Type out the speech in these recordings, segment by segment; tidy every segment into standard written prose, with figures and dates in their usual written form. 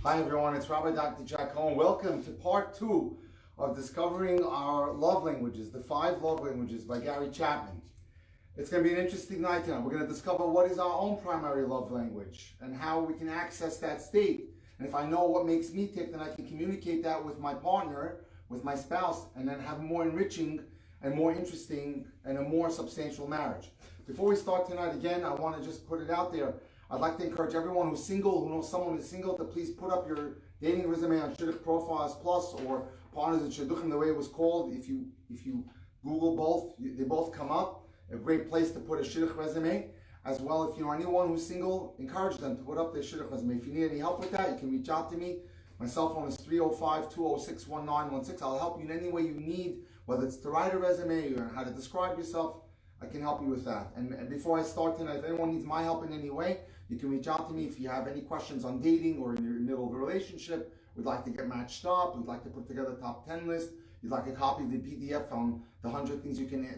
Hi everyone, it's Rabbi Dr. Jack Cohen. Welcome to part 2 of discovering our love languages, the 5 love languages by Gary Chapman. It's going to be an interesting night tonight. We're going to discover what is our own primary love language and how we can access that state. And if I know what makes me tick, then I can communicate that with my partner, with my spouse, and then have a more enriching and more interesting and a more substantial marriage. Before we start tonight, again, I want to just put it out there. I'd like to encourage everyone who's single, who knows someone who's single, to please put up your dating resume on Shidduch Profiles Plus or Partners in Shidduchim, the way it was called. If you Google both, they both come up. A great place to put a Shidduch resume. As well, if you know anyone who's single, encourage them to put up their Shidduch resume. If you need any help with that, you can reach out to me. My cell phone is 305-206-1916. I'll help you in any way you need, whether it's to write a resume or how to describe yourself. I can help you with that. And before I start tonight, if anyone needs my help in any way, you can reach out to me if you have any questions on dating or in the middle of a relationship. We'd like to get matched up. We'd like to put together a top 10 list. You'd like a copy of the PDF on the 100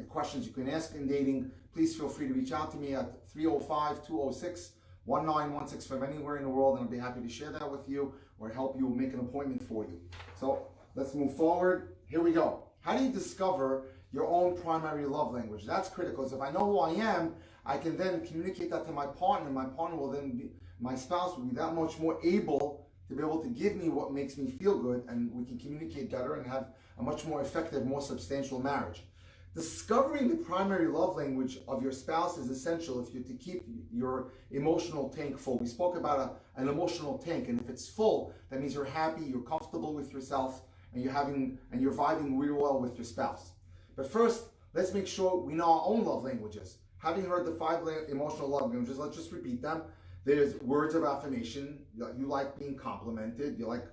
questions you can ask in dating. Please feel free to reach out to me at 305-206-1916 from anywhere in the world, and I'll be happy to share that with you or help you make an appointment for you. So let's move forward. Here we go. How do you discover your own primary love language? That's critical. So if I know who I am, I can then communicate that to my partner. My partner will then be, my spouse will be that much more able to be able to give me what makes me feel good, and we can communicate better and have a much more effective, more substantial marriage. Discovering the primary love language of your spouse is essential if you're to keep your emotional tank full. We spoke about an emotional tank, and if it's full, that means you're happy, you're comfortable with yourself, and you're vibing real well with your spouse. But first, let's make sure we know our own love languages. Having heard the 5 emotional love languages, let's just repeat them. There's words of affirmation. You like being complimented. You like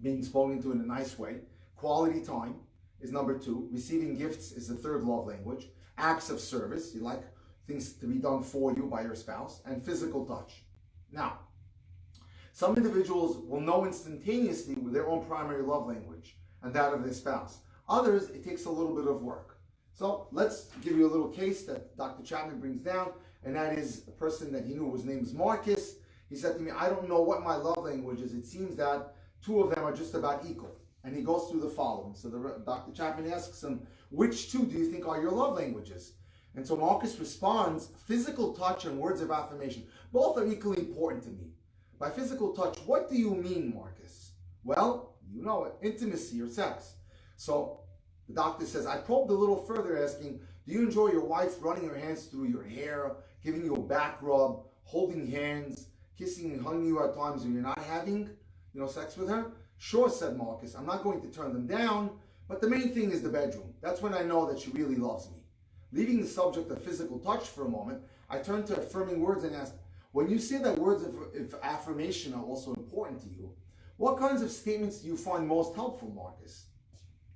being spoken to in a nice way. Quality time is number 2. Receiving gifts is the 3rd love language. Acts of service. You like things to be done for you by your spouse. And physical touch. Now, some individuals will know instantaneously with their own primary love language and that of their spouse. Others, it takes a little bit of work. So let's give you a little case that Dr. Chapman brings down, and that is a person that he knew. His name is Marcus. He said to me, I don't know what my love language is. It seems that 2 of them are just about equal. And he goes through the following. So Dr. Chapman asks him, which 2 do you think are your love languages? And so Marcus responds, physical touch and words of affirmation. Both are equally important to me. By physical touch, what do you mean, Marcus? Well, you know it, intimacy or sex. So the doctor says, I probed a little further asking, do you enjoy your wife running her hands through your hair, giving you a back rub, holding hands, kissing and hugging you at times when you're not having, sex with her? Sure, said Marcus. I'm not going to turn them down, but the main thing is the bedroom. That's when I know that she really loves me. Leaving the subject of physical touch for a moment, I turned to affirming words and asked, when you say that words of affirmation are also important to you, what kinds of statements do you find most helpful, Marcus?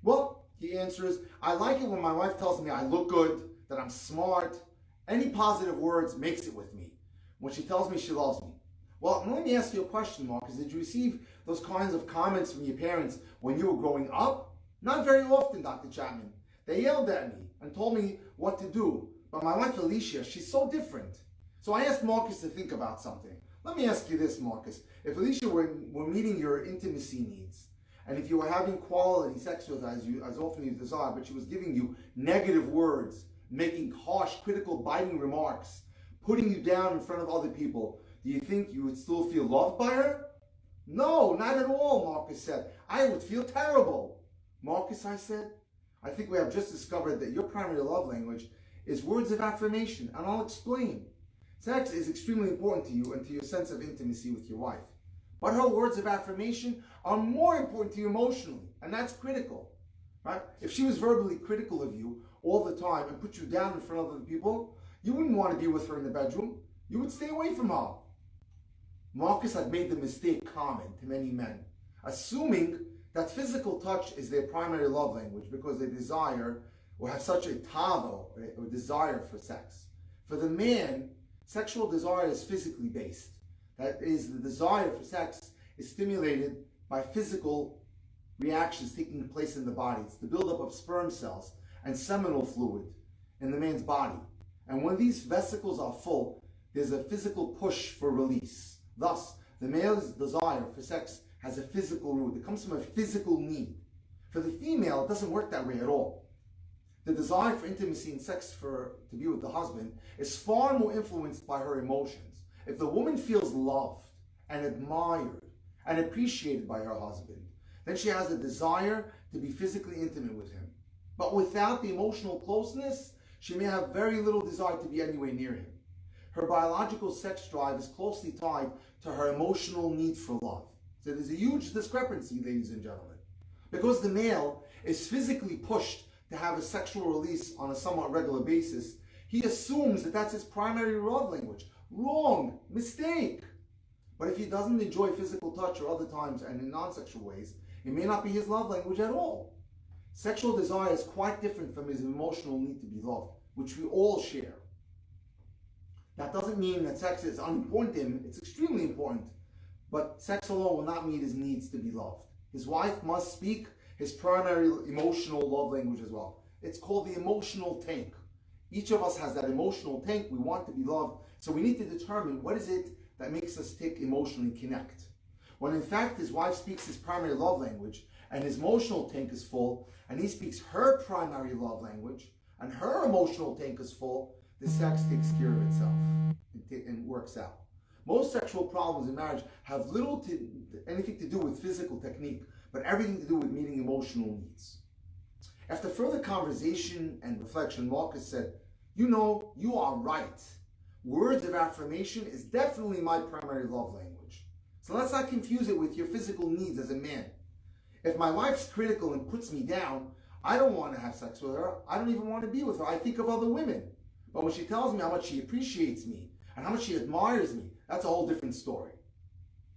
Well, he answers, I like it when my wife tells me I look good, that I'm smart. Any positive words makes it with me. When she tells me she loves me. Well, let me ask you a question, Marcus. Did you receive those kinds of comments from your parents when you were growing up? Not very often, Dr. Chapman. They yelled at me and told me what to do. But my wife, Alicia, she's so different. So I asked Marcus to think about something. Let me ask you this, Marcus. If Alicia were meeting your intimacy needs, and if you were having quality sex with her as often as you desire, but she was giving you negative words, making harsh, critical, biting remarks, putting you down in front of other people, do you think you would still feel loved by her? No, not at all, Marcus said. I would feel terrible. Marcus, I said, I think we have just discovered that your primary love language is words of affirmation, and I'll explain. Sex is extremely important to you and to your sense of intimacy with your wife. But her words of affirmation are more important to you emotionally, and that's critical, right? If she was verbally critical of you all the time and put you down in front of other people, you wouldn't want to be with her in the bedroom. You would stay away from her. Marcus had made the mistake common to many men, assuming that physical touch is their primary love language because they desire or have such a tavo, or desire for sex. For the man, sexual desire is physically based. That is, the desire for sex is stimulated by physical reactions taking place in the body. It's the buildup of sperm cells and seminal fluid in the man's body. And when these vesicles are full, there's a physical push for release. Thus, The male's desire for sex has a physical root. It comes from a physical need. For the female, it doesn't work that way at all. The desire for intimacy and sex to be with the husband is far more influenced by her emotions. If the woman feels loved and admired and appreciated by her husband, then she has a desire to be physically intimate with him. But without the emotional closeness, she may have very little desire to be anywhere near him. Her biological sex drive is closely tied to her emotional need for love. So there's a huge discrepancy, ladies and gentlemen. Because the male is physically pushed to have a sexual release on a somewhat regular basis, he assumes that that's his primary love language. Wrong. Mistake. But if he doesn't enjoy physical touch or other times and in non-sexual ways, it may not be his love language at all. Sexual desire is quite different from his emotional need to be loved, which we all share. That doesn't mean that sex is unimportant to him. It's extremely important. But sex alone will not meet his needs to be loved. His wife must speak his primary emotional love language as well. It's called the emotional tank. Each of us has that emotional tank. We want to be loved. So we need to determine what is it that makes us tick emotionally connect. When in fact his wife speaks his primary love language and his emotional tank is full, and he speaks her primary love language and her emotional tank is full, the sex takes care of itself and works out. Most sexual problems in marriage have anything to do with physical technique, but everything to do with meeting emotional needs. After further conversation and reflection, Marcus said, you are right. Words of affirmation is definitely my primary love language. So let's not confuse it with your physical needs as a man. If my wife's critical and puts me down, I don't want to have sex with her. I don't even want to be with her. I think of other women. But when she tells me how much she appreciates me and how much she admires me, that's a whole different story.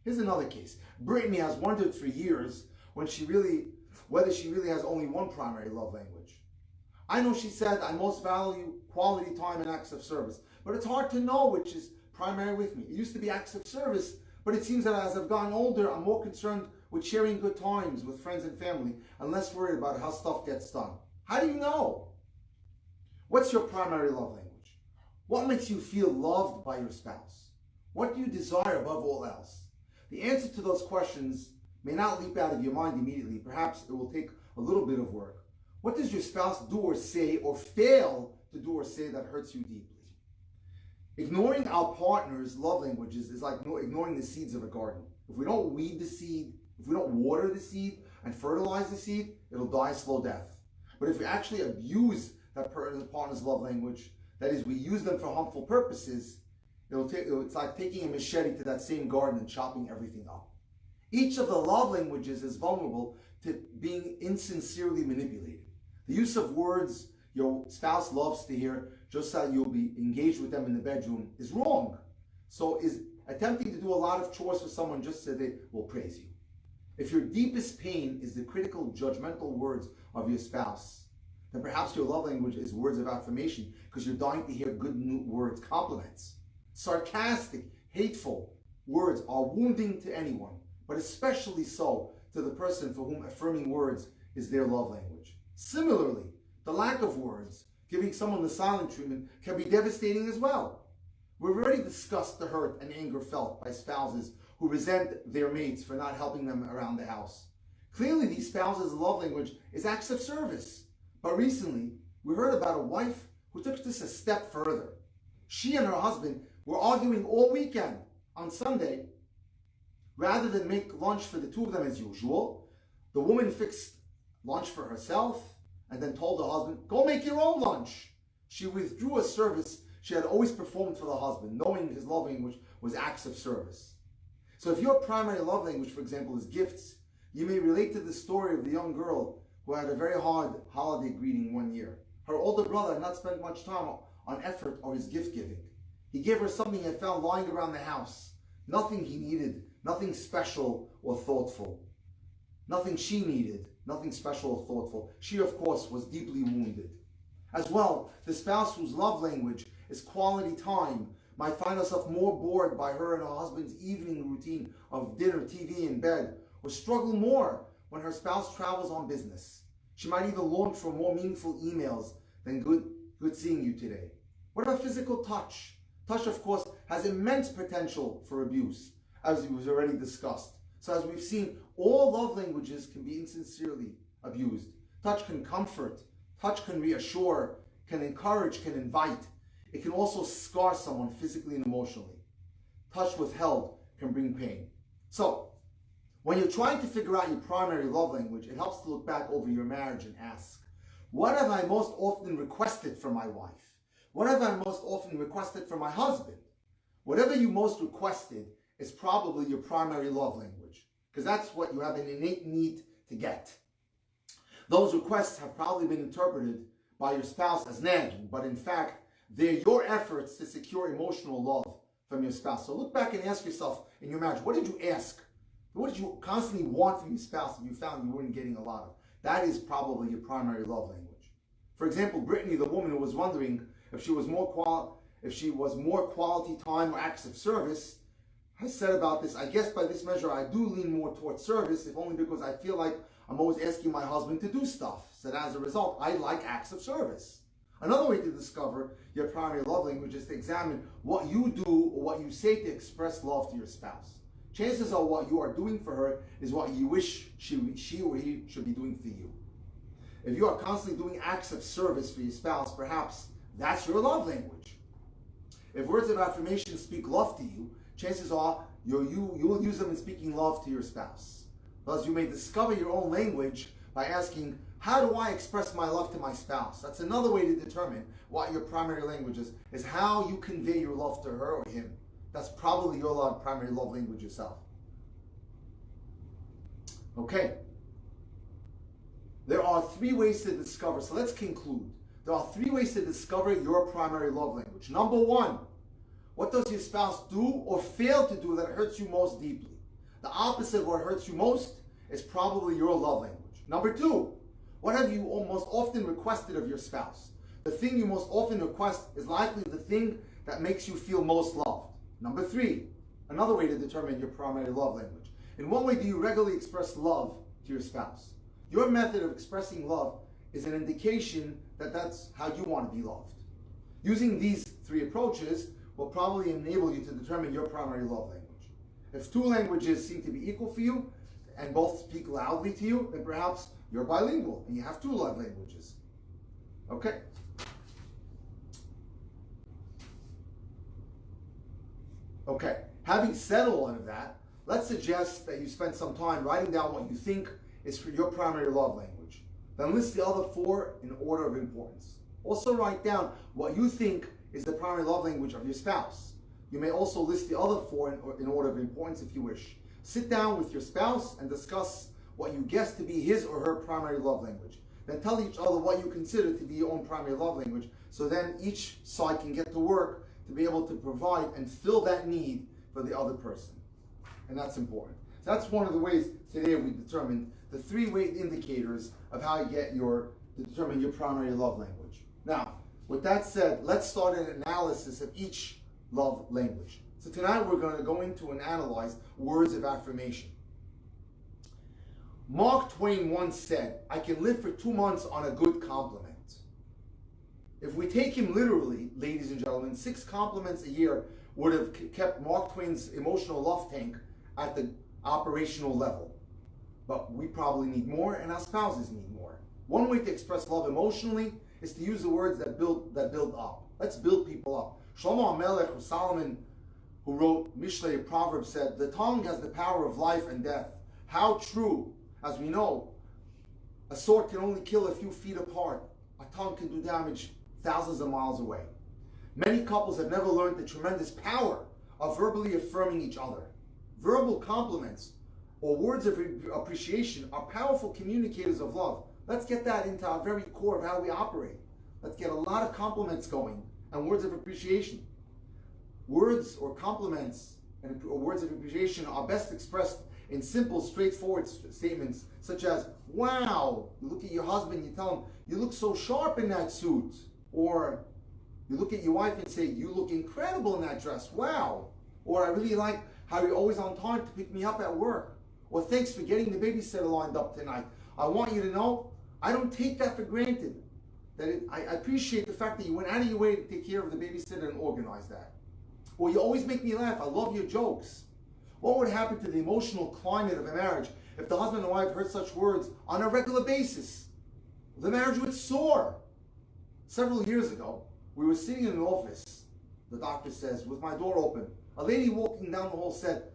Here's another case. Brittany has wondered for years whether she really has only one primary love language. I know she said, I most value quality time and acts of service. But it's hard to know which is primary with me. It used to be acts of service, but it seems that as I've gotten older, I'm more concerned with sharing good times with friends and family and less worried about how stuff gets done. How do you know? What's your primary love language? What makes you feel loved by your spouse? What do you desire above all else? The answer to those questions may not leap out of your mind immediately. Perhaps it will take a little bit of work. What does your spouse do or say or fail to do or say that hurts you deeply? Ignoring our partner's love languages is like ignoring the seeds of a garden. If we don't weed the seed, if we don't water the seed and fertilize the seed, it'll die a slow death. But if we actually abuse that partner's love language, that is, we use them for harmful purposes, it's like taking a machete to that same garden and chopping everything up. Each of the love languages is vulnerable to being insincerely manipulated. The use of words your spouse loves to hear just so you'll be engaged with them in the bedroom is wrong. So is attempting to do a lot of chores for someone just so they will praise you. If your deepest pain is the critical, judgmental words of your spouse, then perhaps your love language is words of affirmation because you're dying to hear good words, compliments. Sarcastic, hateful words are wounding to anyone, but especially so to the person for whom affirming words is their love language. Similarly, the lack of words, giving someone the silent treatment, can be devastating as well. We've already discussed the hurt and anger felt by spouses who resent their mates for not helping them around the house. Clearly, these spouses' love language is acts of service. But recently, we heard about a wife who took this a step further. She and her husband were arguing all weekend. On Sunday, rather than make lunch for the two of them as usual, the woman fixed lunch for herself and then told her husband, go make your own lunch. She withdrew a service she had always performed for the husband, knowing his love language was acts of service. So if your primary love language, for example, is gifts, you may relate to the story of the young girl who had a very hard holiday greeting one year. Her older brother had not spent much time on effort or his gift giving. He gave her something he had found lying around the house. Nothing he needed, nothing special or thoughtful. Nothing she needed, nothing special or thoughtful. She, of course, was deeply wounded. As well, the spouse whose love language is quality time might find herself more bored by her and her husband's evening routine of dinner, TV, and bed, or struggle more when her spouse travels on business. She might even long for more meaningful emails than good seeing you today. What about physical touch? Touch, of course, has immense potential for abuse. as was already discussed. So as we've seen, all love languages can be insincerely abused. Touch can comfort, touch can reassure, can encourage, can invite. It can also scar someone physically and emotionally. Touch withheld can bring pain. So, when you're trying to figure out your primary love language, it helps to look back over your marriage and ask, what have I most often requested from my wife? What have I most often requested from my husband? Whatever you most requested is probably your primary love language, because that's what you have an innate need to get. Those requests have probably been interpreted by your spouse as nagging, but in fact, they're your efforts to secure emotional love from your spouse. So look back and ask yourself in your marriage, what did you ask? What did you constantly want from your spouse that you found you weren't getting a lot of? That is probably your primary love language. For example, Brittany, the woman who was wondering if she was more quality time or acts of service, has said about this, I guess by this measure I do lean more towards service, if only because I feel like I'm always asking my husband to do stuff. So that as a result, I like acts of service. Another way to discover your primary love language is to examine what you do or what you say to express love to your spouse. Chances are what you are doing for her is what you wish she or he should be doing for you. If you are constantly doing acts of service for your spouse, perhaps that's your love language. If words of affirmation speak love to you, chances are you will use them in speaking love to your spouse. Thus, you may discover your own language by asking, how do I express my love to my spouse? That's another way to determine what your primary language is how you convey your love to her or him. That's probably your primary love language yourself. Okay. There are 3 ways to discover. So let's conclude. There are 3 ways to discover your primary love language. Number 1, what does your spouse do or fail to do that hurts you most deeply? The opposite of what hurts you most is probably your love language. Number 2, what have you most often requested of your spouse? The thing you most often request is likely the thing that makes you feel most loved. Number 3, another way to determine your primary love language. In what way do you regularly express love to your spouse? Your method of expressing love is an indication that that's how you want to be loved. Using these 3 approaches will probably enable you to determine your primary love language. If 2 languages seem to be equal for you and both speak loudly to you, then perhaps you're bilingual and you have 2 love languages. Okay. Okay. Having said all of that, let's suggest that you spend some time writing down what you think is for your primary love language. Then list the other 4 in order of importance. Also write down what you think is the primary love language of your spouse. You may also list the other 4 in order of importance if you wish. Sit down with your spouse and discuss what you guess to be his or her primary love language. Then tell each other what you consider to be your own primary love language, so then each side can get to work to be able to provide and fill that need for the other person. And that's important. So that's one of the ways today we determined the 3 indicators of how you determine your primary love language. Now, with that said, let's start an analysis of each love language. So tonight we're going to go into and analyze words of affirmation. Mark Twain once said, I can live for 2 months on a good compliment. If we take him literally, ladies and gentlemen, 6 compliments a year would have kept Mark Twain's emotional love tank at the operational level. But we probably need more, and our spouses need more. One way to express love emotionally is to use the words that build up. Let's build people up. Shlomo HaMelech, or Solomon, who wrote Mishlei, Proverbs, said, the tongue has the power of life and death. How true. As we know, a sword can only kill a few feet apart. A tongue can do damage thousands of miles away. Many couples have never learned the tremendous power of verbally affirming each other. Verbal compliments or words of appreciation are powerful communicators of love. Let's get that into our very core of how we operate. Let's get a lot of compliments going and words of appreciation. Words or compliments or words of appreciation are best expressed in simple, straightforward statements such as, wow, you look at your husband, you tell him, you look so sharp in that suit. Or you look at your wife and say, you look incredible in that dress, wow. Or I really like how you're always on time to pick me up at work. Or thanks for getting the babysitter lined up tonight. I want you to know, I don't take that for granted. I appreciate the fact that you went out of your way to take care of the babysitter and organize that. Or you always make me laugh, I love your jokes. What would happen to the emotional climate of a marriage if the husband and wife heard such words on a regular basis? The marriage would soar. Several years ago, we were sitting in an office, the doctor says, with my door open. A lady walking down the hall said,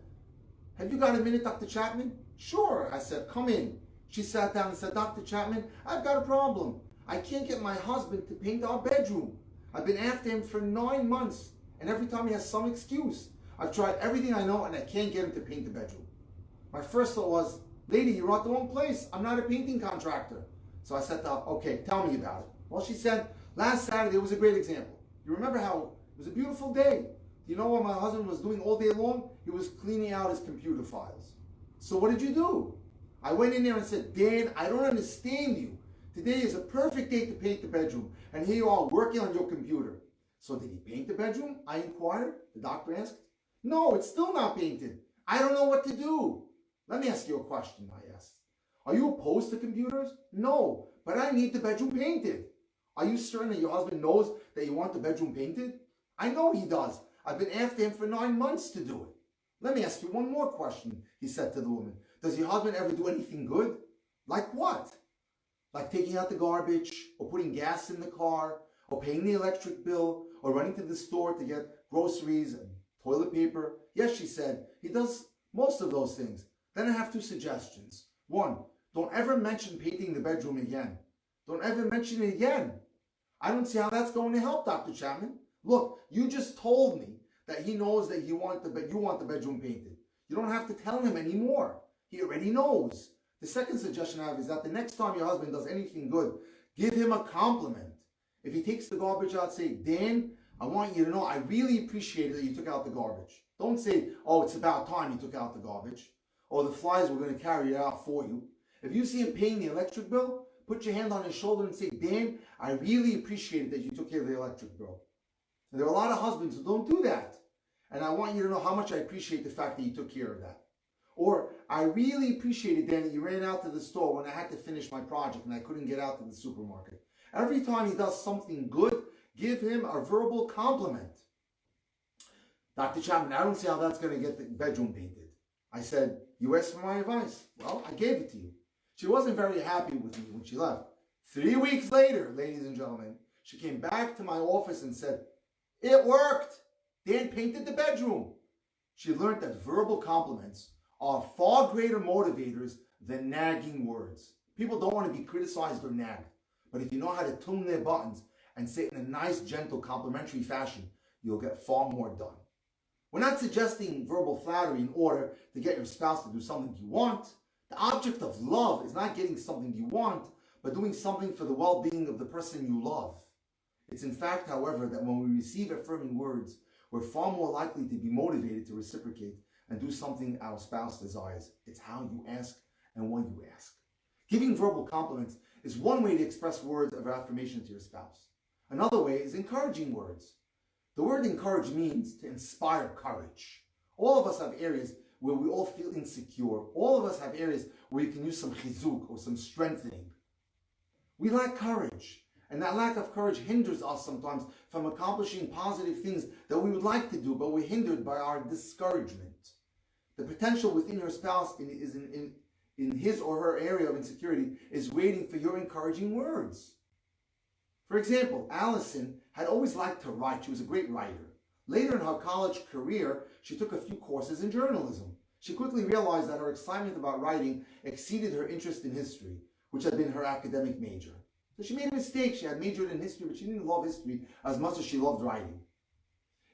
"Have you got a minute, Dr. Chapman?" "Sure," I said, "come in." She sat down and said, "Dr. Chapman, I've got a problem. I can't get my husband to paint our bedroom. I've been after him for 9 months, and every time he has some excuse. I've tried everything I know, and I can't get him to paint the bedroom." My first thought was, "Lady, you're at the wrong place. I'm not a painting contractor." So I said to her, "Okay, tell me about it." Well, she said, "Last Saturday was a great example. You remember how it was a beautiful day. You know what my husband was doing all day long? He was cleaning out his computer files. So what did you do?" I went in there and said, "Dan, I don't understand you. Today is a perfect day to paint the bedroom, and here you are working on your computer." "So did he paint the bedroom?" I inquired. The doctor asked. "No, it's still not painted. I don't know what to do." "Let me ask you a question," I asked. "Are you opposed to computers?" "No, but I need the bedroom painted." "Are you certain that your husband knows that you want the bedroom painted?" "I know he does. I've been after him for 9 months to do it." "Let me ask you one more question," he said to the woman. "Does your husband ever do anything good?" "Like what?" "Like taking out the garbage, or putting gas in the car, or paying the electric bill, or running to the store to get groceries and toilet paper?" "Yes," she said, "he does most of those things." "Then I have 2 suggestions. 1, don't ever mention painting the bedroom again. Don't ever mention it again." "I don't see how that's going to help, Dr. Chapman." "Look, you just told me that he knows that you want the bedroom painted. You don't have to tell him anymore. He already knows." The second suggestion I have is that the next time your husband does anything good, give him a compliment. If he takes the garbage out, say, "Dan, I want you to know I really appreciate it that you took out the garbage." Don't say, "Oh, it's about time you took out the garbage," or "the flies were going to carry it out for you." If you see him paying the electric bill, put your hand on his shoulder and say, "Dan, I really appreciate it that you took care of the electric bill." And there are a lot of husbands who don't do that. And I want you to know how much I appreciate the fact that you took care of that. Or, "I really appreciated, Dan, that you ran out to the store when I had to finish my project and I couldn't get out to the supermarket." Every time he does something good, give him a verbal compliment. "Dr. Chapman, I don't see how that's going to get the bedroom painted." I said, "You asked for my advice. Well, I gave it to you." She wasn't very happy with me when she left. 3 weeks later, ladies and gentlemen, she came back to my office and said, "It worked. Dan painted the bedroom." She learned that verbal compliments are far greater motivators than nagging words. People don't want to be criticized or nagged. But if you know how to tune their buttons and say it in a nice, gentle, complimentary fashion, you'll get far more done. We're not suggesting verbal flattery in order to get your spouse to do something you want. The object of love is not getting something you want, but doing something for the well-being of the person you love. It's in fact, however, that when we receive affirming words, we're far more likely to be motivated to reciprocate and do something our spouse desires. It's how you ask and when you ask. Giving verbal compliments is one way to express words of affirmation to your spouse. Another way is encouraging words. The word encourage means to inspire courage. All of us have areas where we all feel insecure. All of us have areas where you can use some chizuk or some strengthening. We lack courage. And that lack of courage hinders us sometimes from accomplishing positive things that we would like to do, but we're hindered by our discouragement. The potential within your spouse in his or her area of insecurity is waiting for your encouraging words. For example, Allison had always liked to write. She was a great writer. Later in her college career, she took a few courses in journalism. She quickly realized that her excitement about writing exceeded her interest in history, which had been her academic major. So she made a mistake. She had majored in history, but she didn't love history as much as she loved writing.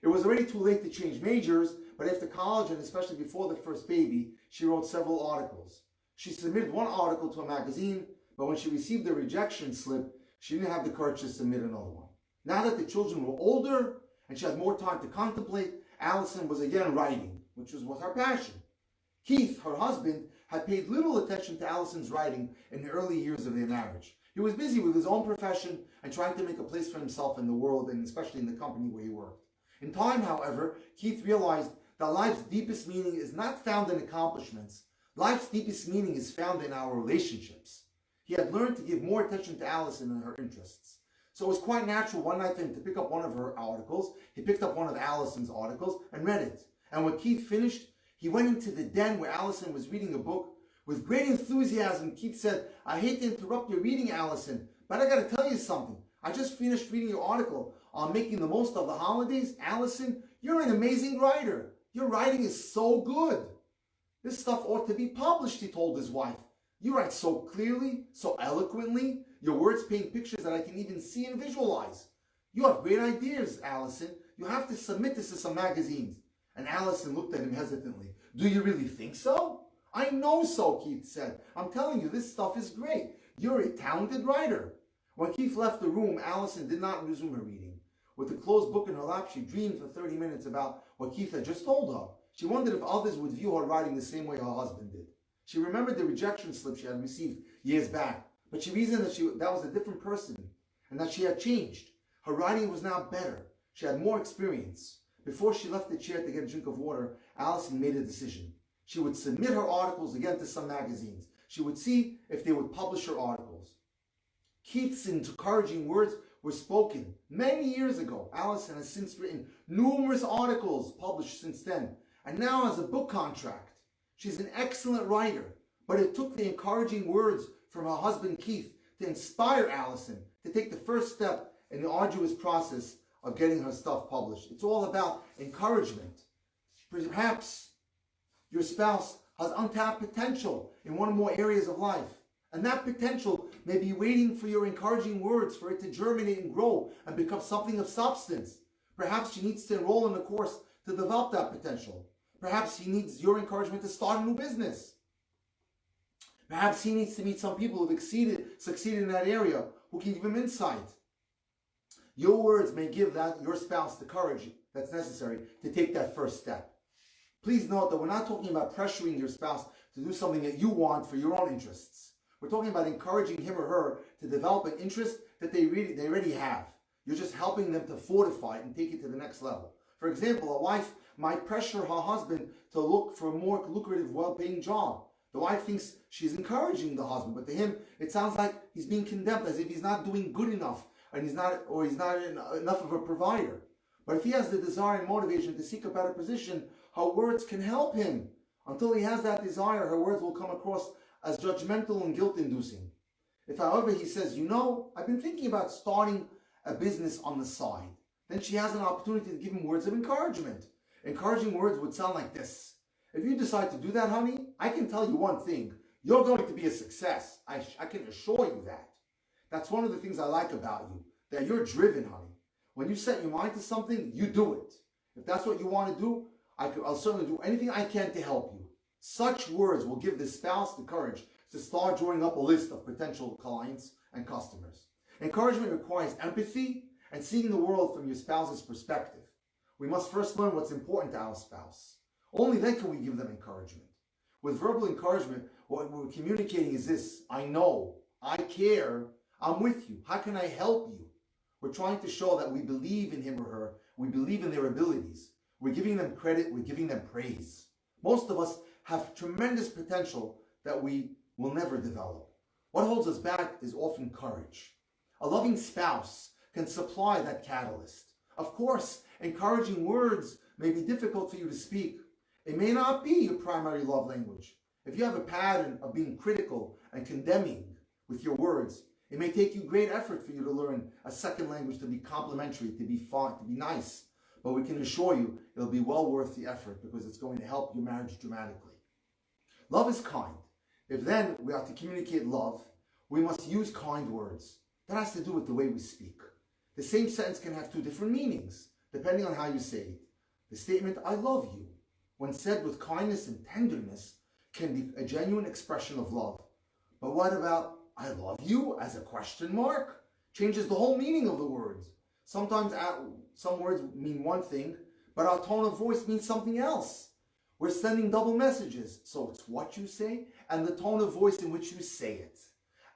It was already too late to change majors, but after college, and especially before the first baby, she wrote several articles. She submitted one article to a magazine, but when she received a rejection slip, she didn't have the courage to submit another one. Now that the children were older and she had more time to contemplate, Allison was again writing, which was her passion. Keith, her husband, had paid little attention to Allison's writing in the early years of their marriage. He was busy with his own profession and trying to make a place for himself in the world, and especially in the company where he worked. In time, however, Keith realized that life's deepest meaning is not found in accomplishments. Life's deepest meaning is found in our relationships. He had learned to give more attention to Allison and her interests. So it was quite natural one night for him to pick up one of her articles. He picked up one of Allison's articles and read it. And when Keith finished, He went into the den where Allison was reading a book. With great enthusiasm, Keith said, "I hate to interrupt your reading, Allison, but I got to tell you something. I just finished reading your article on making the most of the holidays. Allison, you're an amazing writer. Your writing is so good. This stuff ought to be published," he told his wife. "You write so clearly, so eloquently. Your words paint pictures that I can even see and visualize. You have great ideas, Allison. You have to submit this to some magazines." And Allison looked at him hesitantly. "Do you really think so?" "I know so," Keith said. "I'm telling you, this stuff is great. You're a talented writer." When Keith left the room, Allison did not resume her reading. With the closed book in her lap, she dreamed for 30 minutes about what Keith had just told her. She wondered if others would view her writing the same way her husband did. She remembered the rejection slip she had received years back, but she reasoned that was a different person and that she had changed. Her writing was now better. She had more experience. Before she left the chair to get a drink of water, Allison made a decision. She would submit her articles again to some magazines. She would see if they would publish her articles. Keith's encouraging words were spoken many years ago. Allison has since written numerous articles published since then, and now has a book contract. She's an excellent writer, but it took the encouraging words from her husband Keith to inspire Allison to take the first step in the arduous process of getting her stuff published. It's all about encouragement. Perhaps your spouse has untapped potential in one or more areas of life. And that potential may be waiting for your encouraging words for it to germinate and grow and become something of substance. Perhaps she needs to enroll in a course to develop that potential. Perhaps he needs your encouragement to start a new business. Perhaps he needs to meet some people who've succeeded in that area who can give him insight. Your words may give your spouse the courage that's necessary to take that first step. Please note that we're not talking about pressuring your spouse to do something that you want for your own interests. We're talking about encouraging him or her to develop an interest that they already have. You're just helping them to fortify it and take it to the next level. For example, a wife might pressure her husband to look for a more lucrative, well-paying job. The wife thinks she's encouraging the husband, but to him, it sounds like he's being condemned, as if he's not doing good enough, and he's not enough of a provider. But if he has the desire and motivation to seek a better position, her words can help him. Until he has that desire, her words will come across as judgmental and guilt-inducing. If, however, he says, "I've been thinking about starting a business on the side," then she has an opportunity to give him words of encouragement. Encouraging words would sound like this: "If you decide to do that, honey, I can tell you one thing. You're going to be a success. I can assure you that. That's one of the things I like about you, that you're driven, honey. When you set your mind to something, you do it. If that's what you want to do, I'll certainly do anything I can to help you." Such words will give the spouse the courage to start drawing up a list of potential clients and customers. Encouragement requires empathy and seeing the world from your spouse's perspective. We must first learn what's important to our spouse. Only then can we give them encouragement. With verbal encouragement, what we're communicating is this: "I know, I care, I'm with you. How can I help you?" We're trying to show that we believe in him or her. We believe in their abilities. We're giving them credit. We're giving them praise. Most of us have tremendous potential that we will never develop. What holds us back is often courage. A loving spouse can supply that catalyst. Of course, encouraging words may be difficult for you to speak. It may not be your primary love language. If you have a pattern of being critical and condemning with your words, it may take you great effort for you to learn a second language to be complimentary, to be fun, to be nice. But we can assure you it'll be well worth the effort because it's going to help your marriage dramatically. Love is kind. If then we are to communicate love, we must use kind words. That has to do with the way we speak. The same sentence can have two different meanings, depending on how you say it. The statement, "I love you," when said with kindness and tenderness, can be a genuine expression of love. But what about "I love you" as a question mark? Changes the whole meaning of the words. Sometimes some words mean one thing, but our tone of voice means something else. We're sending double messages, so it's what you say and the tone of voice in which you say it.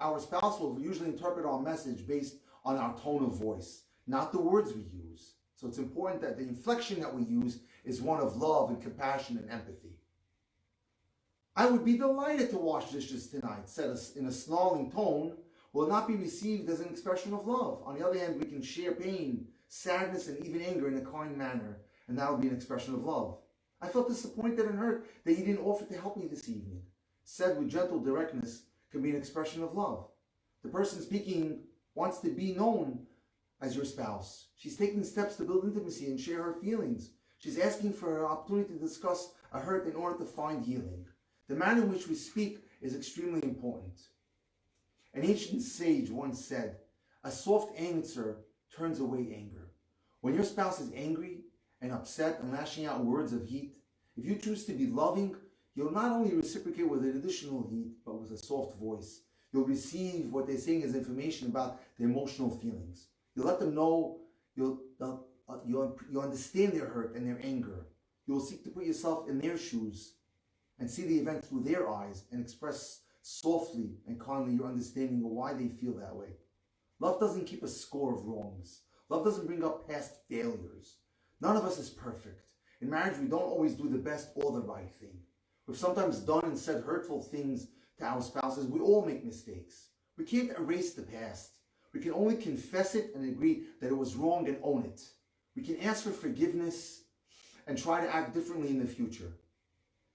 Our spouse will usually interpret our message based on our tone of voice, not the words we use. So it's important that the inflection that we use is one of love and compassion and empathy. "I would be delighted to wash dishes tonight," said in a snarling tone, will not be received as an expression of love. On the other hand, we can share pain, sadness, and even anger in a kind manner, and that would be an expression of love. I felt disappointed and hurt that you didn't offer to help me this evening. Said with gentle directness can be an expression of love. The person speaking wants to be known as your spouse. She's taking steps to build intimacy and share her feelings. She's asking for an opportunity to discuss a hurt in order to find healing. The manner in which we speak is extremely important. An ancient sage once said, "A soft answer turns away anger." When your spouse is angry and upset and lashing out words of heat, if you choose to be loving, you'll not only reciprocate with an additional heat, but with a soft voice. You'll receive what they're saying as information about their emotional feelings. You'll let them know, you'll understand their hurt and their anger. You will seek to put yourself in their shoes and see the event through their eyes and express softly and kindly your understanding of why they feel that way. Love doesn't keep a score of wrongs. Love doesn't bring up past failures. None of us is perfect. In marriage, we don't always do the best or the right thing. We've sometimes done and said hurtful things to our spouses. We all make mistakes. We can't erase the past. We can only confess it and agree that it was wrong and own it. We can ask for forgiveness and try to act differently in the future.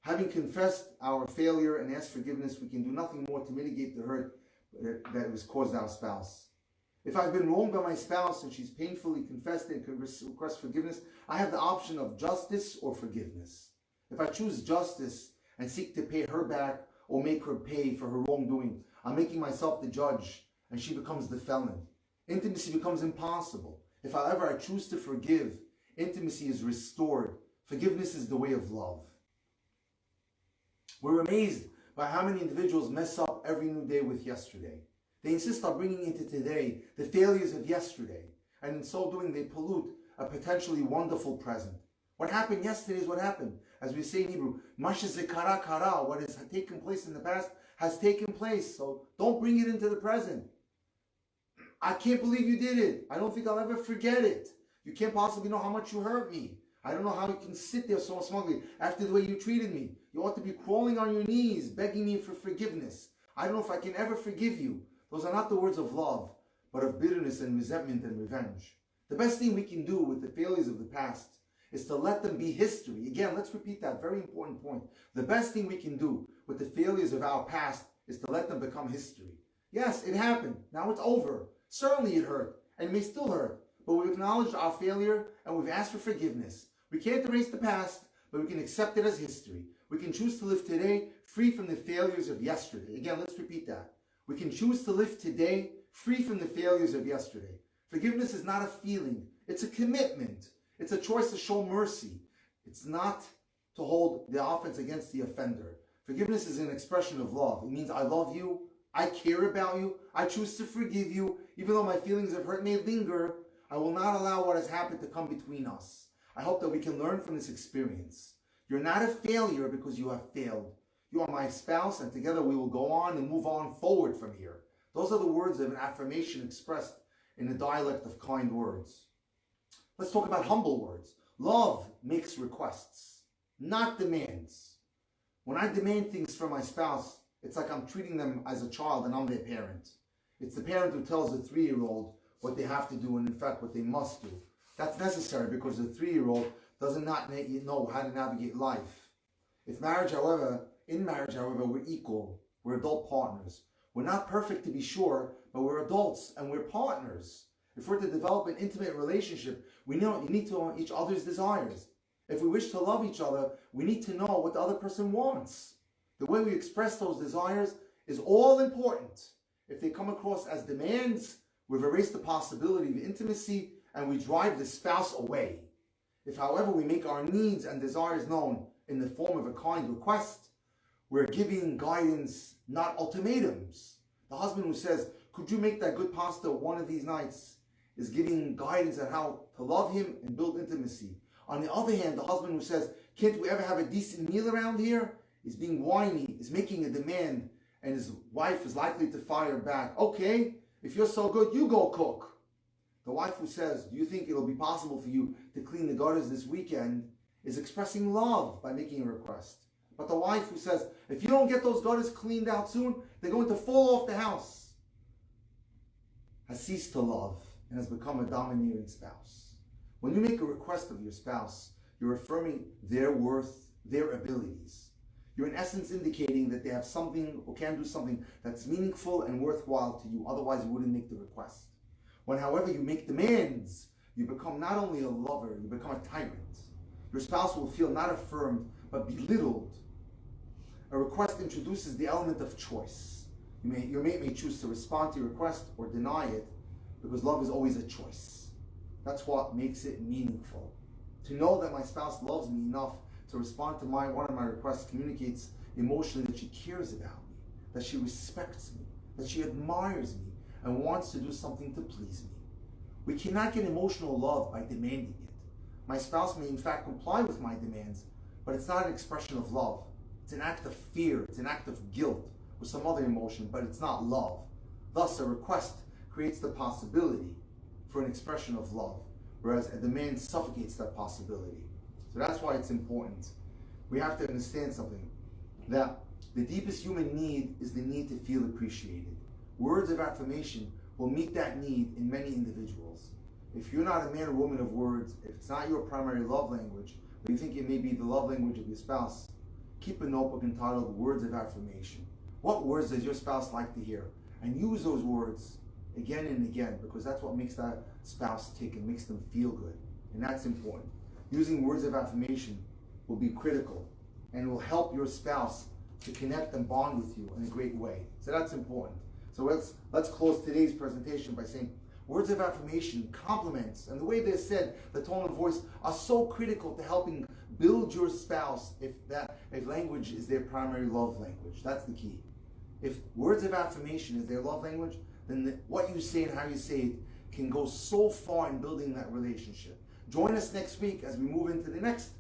Having confessed our failure and asked forgiveness, we can do nothing more to mitigate the hurt that was caused our spouse. If I've been wronged by my spouse and she's painfully confessed and can request forgiveness, I have the option of justice or forgiveness. If I choose justice and seek to pay her back or make her pay for her wrongdoing, I'm making myself the judge and she becomes the felon. Intimacy becomes impossible. If, however, I choose to forgive, intimacy is restored. Forgiveness is the way of love. We're amazed by how many individuals mess up every new day with yesterday. They insist on bringing into today the failures of yesterday, and in so doing they pollute a potentially wonderful present. What happened yesterday is what happened. As we say in Hebrew, Masha zekara kara, what has taken place in the past has taken place, so don't bring it into the present. I can't believe you did it. I don't think I'll ever forget it. You can't possibly know how much you hurt me. I don't know how you can sit there so smugly after the way you treated me. You ought to be crawling on your knees, begging me for forgiveness. I don't know if I can ever forgive you. Those are not the words of love, but of bitterness and resentment and revenge. The best thing we can do with the failures of the past is to let them be history. Again, let's repeat that very important point. The best thing we can do with the failures of our past is to let them become history. Yes, it happened. Now it's over. Certainly it hurt, and it may still hurt, but we've acknowledged our failure and we've asked for forgiveness. We can't erase the past, but we can accept it as history. We can choose to live today free from the failures of yesterday. Again, let's repeat that. We can choose to live today free from the failures of yesterday. Forgiveness is not a feeling. It's a commitment. It's a choice to show mercy. It's not to hold the offense against the offender. Forgiveness is an expression of love. It means I love you. I care about you. I choose to forgive you. Even though my feelings of hurt may linger, I will not allow what has happened to come between us. I hope that we can learn from this experience. You're not a failure because you have failed. You are my spouse, and together we will go on and move on forward from here. Those are the words of an affirmation expressed in the dialect of kind words. Let's talk about humble words. Love makes requests, not demands. When I demand things from my spouse, it's like I'm treating them as a child and I'm their parent. It's the parent who tells the 3-year-old what they have to do and in fact what they must do. That's necessary because the 3-year-old does not know how to navigate life. In marriage, however, we're equal. We're adult partners. We're not perfect to be sure, but we're adults and we're partners. If we're to develop an intimate relationship, we need to know each other's desires. If we wish to love each other, we need to know what the other person wants. The way we express those desires is all important. If they come across as demands, we've erased the possibility of intimacy and we drive the spouse away. If, however, we make our needs and desires known in the form of a kind request, we're giving guidance, not ultimatums. The husband who says, could you make that good pasta one of these nights, is giving guidance on how to love him and build intimacy. On the other hand, the husband who says, can't we ever have a decent meal around here, is being whiny, is making a demand, and his wife is likely to fire back. Okay, if you're so good, you go cook. The wife who says, do you think it'll be possible for you to clean the gutters this weekend, is expressing love by making a request. But the wife who says, if you don't get those gutters cleaned out soon, they're going to fall off the house, has ceased to love and has become a domineering spouse. When you make a request of your spouse, you're affirming their worth, their abilities. You're in essence indicating that they have something or can do something that's meaningful and worthwhile to you. Otherwise, you wouldn't make the request. When, however, you make demands, you become not only a lover, you become a tyrant. Your spouse will feel not affirmed, but belittled. A request introduces the element of choice. Your mate may choose to respond to your request or deny it, because love is always a choice. That's what makes it meaningful. To know that my spouse loves me enough to respond to one of my requests communicates emotionally that she cares about me, that she respects me, that she admires me, and wants to do something to please me. We cannot get emotional love by demanding it. My spouse may in fact comply with my demands, but it's not an expression of love. It's an act of fear, it's an act of guilt, or some other emotion, but it's not love. Thus, a request creates the possibility for an expression of love, whereas a demand suffocates that possibility. So that's why it's important. We have to understand something, that the deepest human need is the need to feel appreciated. Words of affirmation will meet that need in many individuals. If you're not a man or woman of words, if it's not your primary love language, but you think it may be the love language of your spouse, keep a notebook entitled Words of Affirmation. What words does your spouse like to hear? And use those words again and again, because that's what makes that spouse tick and makes them feel good. And that's important. Using words of affirmation will be critical and will help your spouse to connect and bond with you in a great way. So that's important. So let's close today's presentation by saying words of affirmation, compliments, and the way they're said, the tone of voice, are so critical to helping build your spouse if language is their primary love language. That's the key. If words of affirmation is their love language, then what you say and how you say it can go so far in building that relationship. Join us next week as we move into the next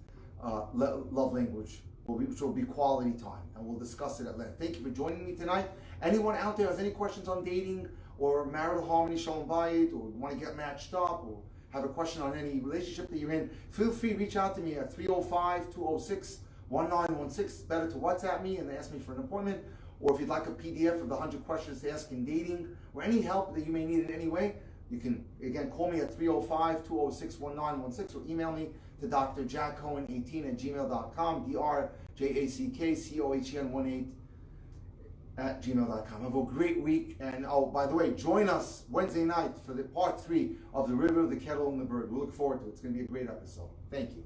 love language, which will be quality time, and we'll discuss it at length. Thank you for joining me tonight. Anyone out there has any questions on dating or marital harmony, shalom bayit, or want to get matched up, or have a question on any relationship that you're in, feel free to reach out to me at 305-206-1916. Better to WhatsApp me and ask me for an appointment. Or if you'd like a PDF of the 100 questions to ask in dating, or any help that you may need in any way, you can, again, call me at 305-206-1916, or email me to drjackcohen18@gmail.com, drjackcohen18@gmail.com. Have a great week. And oh, by the way, join us Wednesday night for the part 3 of The River, the Kettle, and the Bird. We look forward to it. It's going to be a great episode. Thank you.